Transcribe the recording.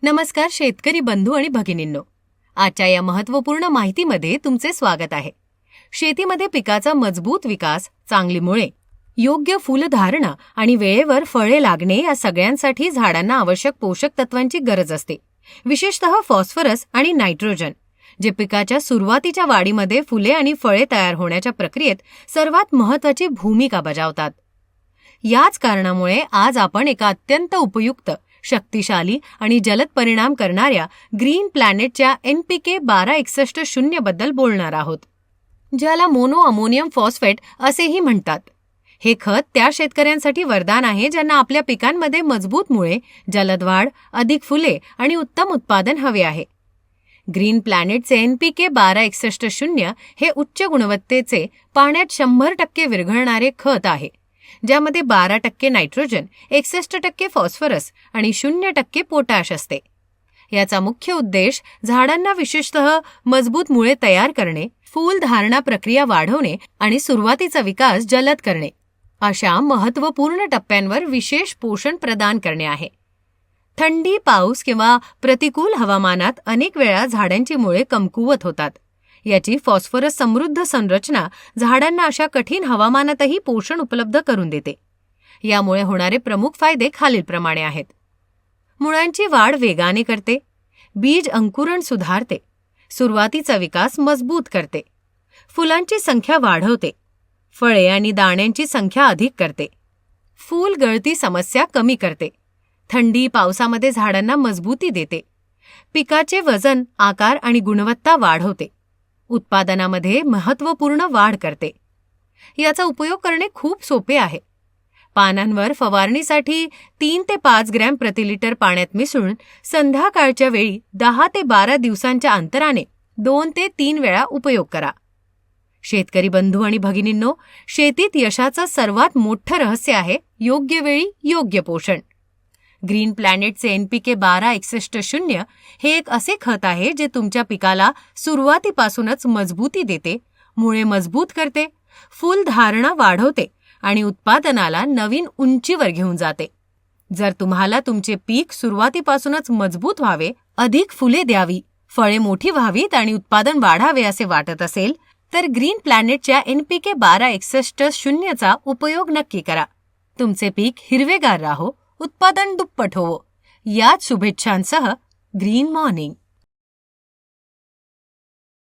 नमस्कार शेतकरी बंधू आणि भगिनींनो, आजच्या या महत्त्वपूर्ण माहितीमध्ये तुमचे स्वागत आहे. शेतीमध्ये पिकाचा मजबूत विकास, चांगली मुळे, योग्य फुलधारणा आणि वेळेवर फळे लागणे या सगळ्यांसाठी झाडांना आवश्यक पोषक तत्वांची गरज असते. विशेषतः फॉस्फरस आणि नायट्रोजन, जे पिकाच्या सुरुवातीच्या वाढीमध्ये फुले आणि फळे तयार होण्याच्या प्रक्रियेत सर्वात महत्त्वाची भूमिका बजावतात. याच कारणामुळे आज आपण एका अत्यंत उपयुक्त, शक्तिशाली आणि जलद परिणाम करणाऱ्या ग्रीन प्लॅनेटच्या NPK 1261 बद्दल बोलणार आहोत, ज्याला मोनो अमोनियम फॉस्फेट असेही म्हणतात. हे खत त्या शेतकऱ्यांसाठी वरदान आहे ज्यांना आपल्या पिकांमध्ये मजबूत मुळे, जलद वाढ, अधिक फुले आणि उत्तम उत्पादन हवे आहे. ग्रीन प्लॅनेटचे NPK 1261 हे उच्च गुणवत्तेचे, पाण्यात 100% विरघळणारे खत आहे, ज्यामध्ये 12% नायट्रोजन, 61% फॉस्फरस आणि 0% पोटॅश असते. याचा मुख्य उद्देश झाडांना विशेषतः मजबूत मुळे तयार करणे, फूल धारणा प्रक्रिया वाढवणे आणि सुरुवातीचा विकास जलद करणे अशा महत्त्वपूर्ण टप्प्यांवर विशेष पोषण प्रदान करणे आहे. थंडी, पाऊस किंवा प्रतिकूल हवामानात अनेक वेळा झाडांची मुळे कमकुवत होतात. याची फॉस्फरस समृद्ध संरचना झाडांना अशा कठीण हवामानातही पोषण उपलब्ध करून देते. यामुळे होणारे प्रमुख फायदे खालीलप्रमाणे आहेत. मुळांची वाढ वेगाने करते, बीज अंकुरण सुधारते, सुरुवातीचा विकास मजबूत करते, फुलांची संख्या वाढवते, फळे आणि दाण्यांची संख्या अधिक करते, फूल गळती समस्या कमी करते, थंडी पावसामध्ये झाडांना मजबूती देते, पिकाचे वजन, आकार आणि गुणवत्ता वाढवते, उत्पादनामध्ये महत्त्वपूर्ण वाढ करते. याचा उपयोग करणे खूप सोपे आहे. पानांवर फवारणीसाठी 3 ते 5 ग्रॅम प्रति लिटर पाण्यात मिसळून संध्याकाळच्या वेळी 10 ते 12 दिवसांच्या अंतराने 2 ते 3 वेळा उपयोग करा. शेतकरी बंधू आणि भगिनींनो, शेतीत यशाचं सर्वात मोठं रहस्य आहे योग्य वेळी योग्य पोषण. ग्रीन प्लॅनेटचे NPK 1261 हे एक असे खत आहे जे तुमच्या पिकाला सुरुवातीपासूनच मजबूती देते, मुळे मजबूत करते, फूल धारणा वाढवते आणि उत्पादनाला नवीन उंचीवर घेऊन जाते. जर तुम्हाला तुमचे पीक सुरुवातीपासूनच मजबूत व्हावे, अधिक फुले द्यावी, फळे मोठी व्हावीत आणि उत्पादन वाढावे असे वाटत असेल, तर ग्रीन प्लॅनेटच्या NPK 1261 चा उपयोग नक्की करा. तुमचे पीक हिरवेगार राहो, उत्पादन दुप्पट होवो. याच शुभेच्छांसह ग्रीन मॉर्निंग.